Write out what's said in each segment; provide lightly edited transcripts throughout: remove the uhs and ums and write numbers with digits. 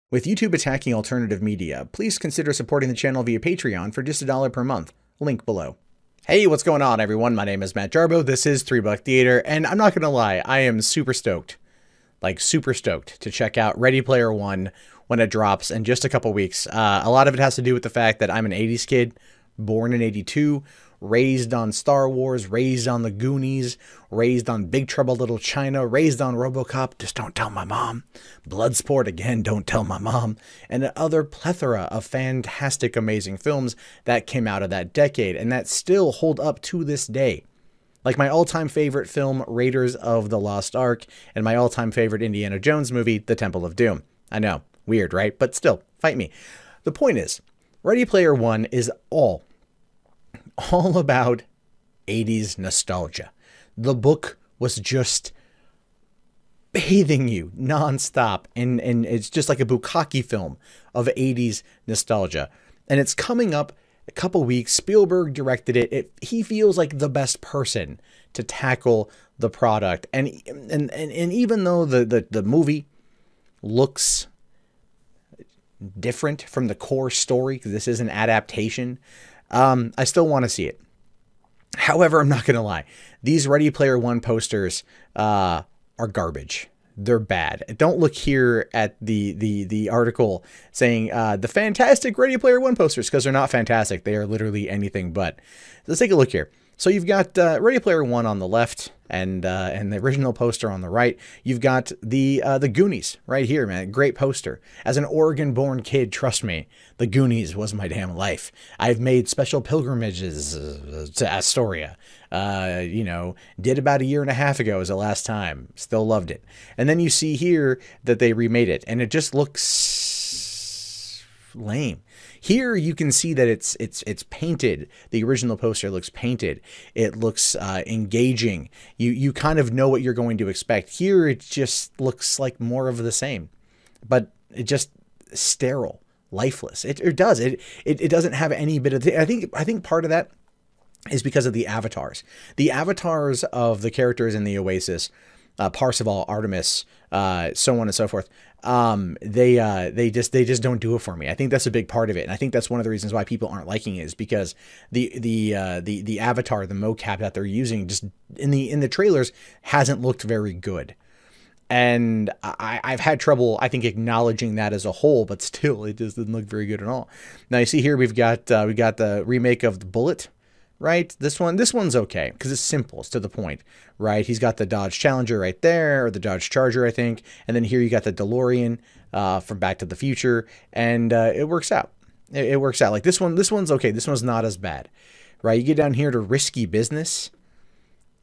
With YouTube attacking alternative media, please consider supporting the channel via Patreon for just $1 per month. Link below. Hey, what's going on, everyone? My name is Matt Jarbo. This is $3 Theater, and I'm not gonna lie, I am super stoked. Like, super stoked to check out Ready Player One when it drops in just a couple weeks. A lot of it has to do with the fact that I'm an 80s kid, born in 82, raised on Star Wars, raised on the Goonies, raised on Big Trouble Little China, raised on RoboCop, just don't tell my mom, Bloodsport, again, don't tell my mom, and other plethora of fantastic, amazing films that came out of that decade and that still hold up to this day. Like my all-time favorite film, Raiders of the Lost Ark, and my all-time favorite Indiana Jones movie, The Temple of Doom. I know, weird, right? But still, fight me. The point is, Ready Player One is all about 80s nostalgia. The book was just bathing you nonstop, and it's just like a bukkake film of 80s nostalgia. And it's coming up a couple weeks. Spielberg directed it. He feels like the best person to tackle the product. And even though the movie looks different from the core story, because this is an adaptation, I still want to see it. However, I'm not going to lie. These Ready Player One posters are garbage. They're bad. Don't look here at the article saying the fantastic Ready Player One posters, because they're not fantastic. They are literally anything but. Let's take a look here. So you've got Ready Player One on the left and the original poster on the right. You've got the Goonies right here, man. Great poster. As an Oregon-born kid, trust me, the Goonies was my damn life. I've made special pilgrimages to Astoria. You know, did about 1.5 years ago as the last time. Still loved it. And then you see here that they remade it, and it just looks lame. Here you can see that it's painted. The original poster looks painted. It looks engaging. You kind of know what you're going to expect. Here it just looks like more of the same, but it just sterile, lifeless. It doesn't have any bit of. I think part of that is because of the avatars. The avatars of the characters in the Oasis, Parzival, Artemis, so on and so forth. They just don't do it for me. I think that's a big part of it, and I think that's one of the reasons why people aren't liking it, is because the avatar, the mocap that they're using, just in the trailers, hasn't looked very good. And I've had trouble, I think, acknowledging that as a whole, but still, it just didn't look very good at all. Now you see here we got the remake of the Bullet. Right, this one's okay because it's simple, it's to the point, right? He's got the Dodge Challenger right there, or the Dodge Charger, I think, and then here you got the DeLorean from Back to the Future, and it works out. It works out. Like this one's okay. This one's not as bad, right? You get down here to Risky Business.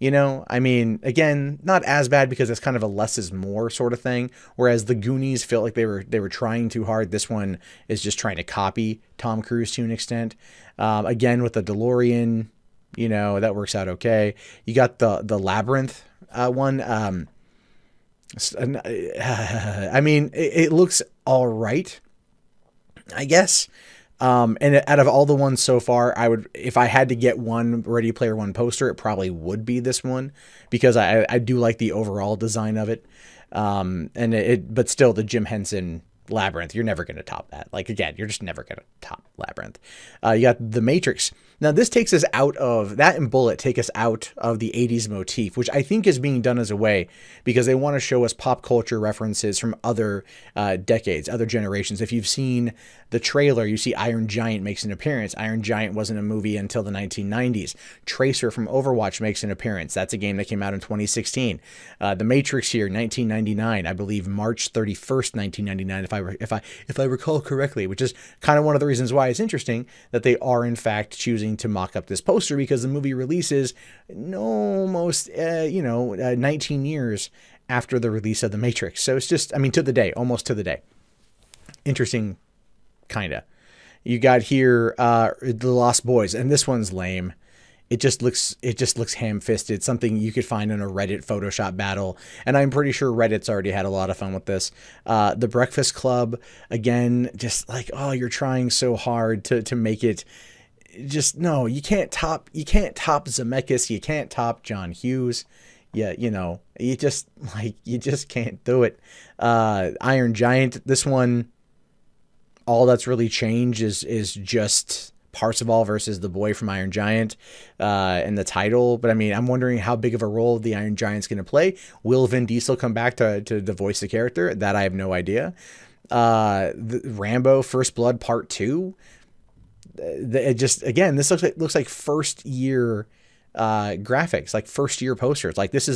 You know, I mean, again, not as bad because it's kind of a less is more sort of thing. Whereas the Goonies felt like they were trying too hard. This one is just trying to copy Tom Cruise to an extent. Again, with the DeLorean, you know, that works out okay. You got the Labyrinth one. I mean, it looks all right, I guess. And out of all the ones so far, if I had to get one Ready Player One poster, it probably would be this one, because I do like the overall design of it. But still, the Jim Henson Labyrinth, you're never going to top that. Like, again, you're just never going to top Labyrinth. You got The Matrix. Now, this takes us out of, that and Bullet take us out of the 80s motif, which I think is being done as a way because they want to show us pop culture references from other decades, other generations. If you've seen the trailer, you see Iron Giant makes an appearance. Iron Giant wasn't a movie until the 1990s. Tracer from Overwatch makes an appearance. That's a game that came out in 2016. The Matrix here, 1999, I believe March 31st, 1999, if I recall correctly, which is kind of one of the reasons why it's interesting that they are in fact choosing to mock up this poster, because the movie releases almost 19 years after the release of The Matrix. So it's just, I mean, to the day, almost to the day. Interesting, kinda. You got here The Lost Boys, and this one's lame. It just looks ham-fisted, something you could find in a Reddit Photoshop battle, and I'm pretty sure Reddit's already had a lot of fun with this. The Breakfast Club, again, just like, oh, you're trying so hard to make it. Just, no, you can't top Zemeckis, you can't top John Hughes. Yeah, you know, you just can't do it. Iron Giant, this one, all that's really changed is just Parzival versus the boy from Iron Giant in the title. But I mean, I'm wondering how big of a role the Iron Giant's going to play. Will Vin Diesel come back to voice the character? That I have no idea. The Rambo First Blood Part 2. It just, again, this looks like first year graphics, like first year posters. Like this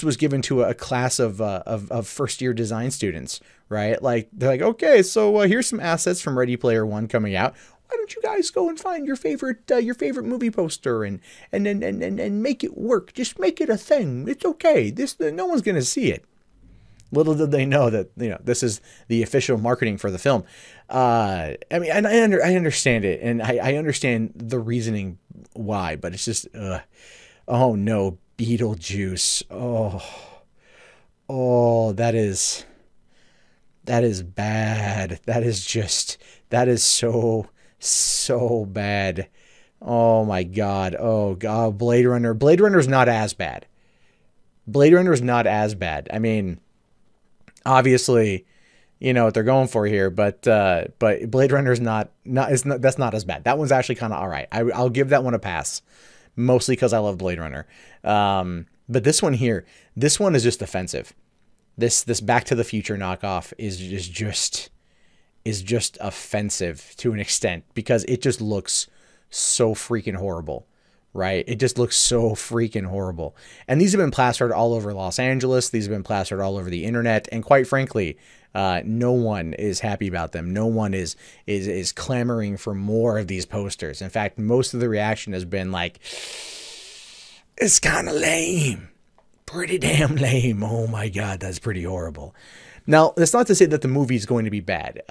was given to a class of first year design students, right? Like they're like, okay, so here's some assets from Ready Player One coming out. Why don't you guys go and find your favorite movie poster and make it work? Just make it a thing. It's okay. No one's gonna see it. Little did they know that, you know, this is the official marketing for the film. I mean, and I understand it, and I understand the reasoning why, but it's just, oh no, Beetlejuice. Oh, that is bad. That is so bad. Oh my God. Oh God, Blade Runner. Blade Runner's not as bad. Blade Runner's not as bad. I mean, obviously, you know what they're going for here, but Blade Runner's that's not as bad. That one's actually kind of all right. I'll give that one a pass, mostly because I love Blade Runner. But this one here, this one is just offensive. This Back to the Future knockoff is just offensive to an extent because it just looks so freaking horrible. Right? It just looks so freaking horrible. And these have been plastered all over Los Angeles. These have been plastered all over the internet. And quite frankly, no one is happy about them. No one is clamoring for more of these posters. In fact, most of the reaction has been like, it's kind of lame. Pretty damn lame. Oh my God, that's pretty horrible. Now, that's not to say that the movie is going to be bad.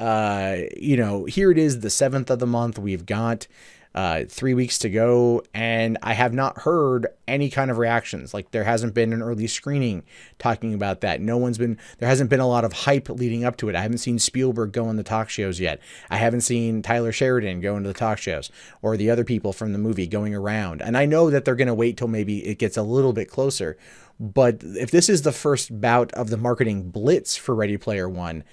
You know, here it is, the 7th of the month. We've got 3 weeks to go, and I have not heard any kind of reactions. Like, there hasn't been an early screening talking about that. There hasn't been a lot of hype leading up to it. I haven't seen Spielberg go on the talk shows yet. I haven't seen Tyler Sheridan go into the talk shows or the other people from the movie going around. And I know that they're going to wait till maybe it gets a little bit closer. But if this is the first bout of the marketing blitz for Ready Player One,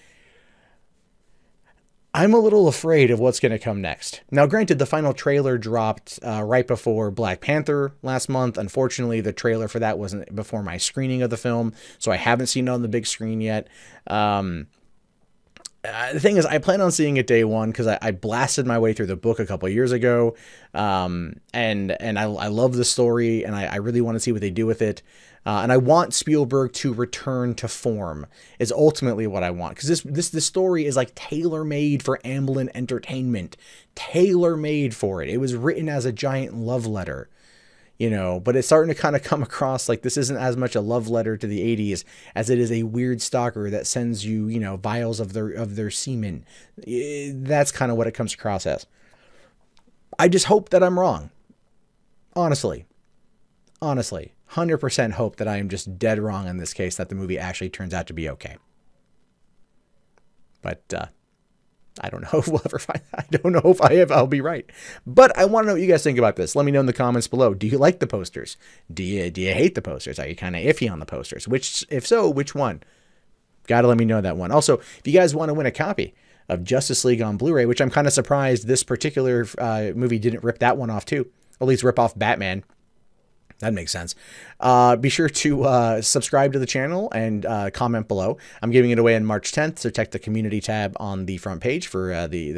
I'm a little afraid of what's going to come next. Now, granted, the final trailer dropped right before Black Panther last month. Unfortunately, the trailer for that wasn't before my screening of the film, so I haven't seen it on the big screen yet. The thing is, I plan on seeing it day one because I blasted my way through the book a couple years ago, and I love the story, and I really want to see what they do with it. And I want Spielberg to return to form is ultimately what I want. Because this story is like tailor-made for Amblin Entertainment. Tailor-made for it. It was written as a giant love letter, you know, but it's starting to kind of come across like this isn't as much a love letter to the 80s as it is a weird stalker that sends you, you know, vials of their semen. That's kind of what it comes across as. I just hope that I'm wrong. Honestly. 100% hope that I am just dead wrong in this case, that the movie actually turns out to be okay. But I don't know if we'll ever find that. I don't know if I'll be right. But I want to know what you guys think about this. Let me know in the comments below. Do you like the posters? Do you hate the posters? Are you kind of iffy on the posters? If so, which one? Got to let me know that one. Also, if you guys want to win a copy of Justice League on Blu-ray, which I'm kind of surprised this particular movie didn't rip that one off too. Or at least rip off Batman. That makes sense. Be sure to subscribe to the channel and comment below. I'm giving it away on March 10th, so check the community tab on the front page for the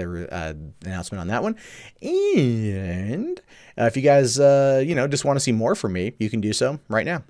announcement on that one. And if you guys, you know, just want to see more from me, you can do so right now.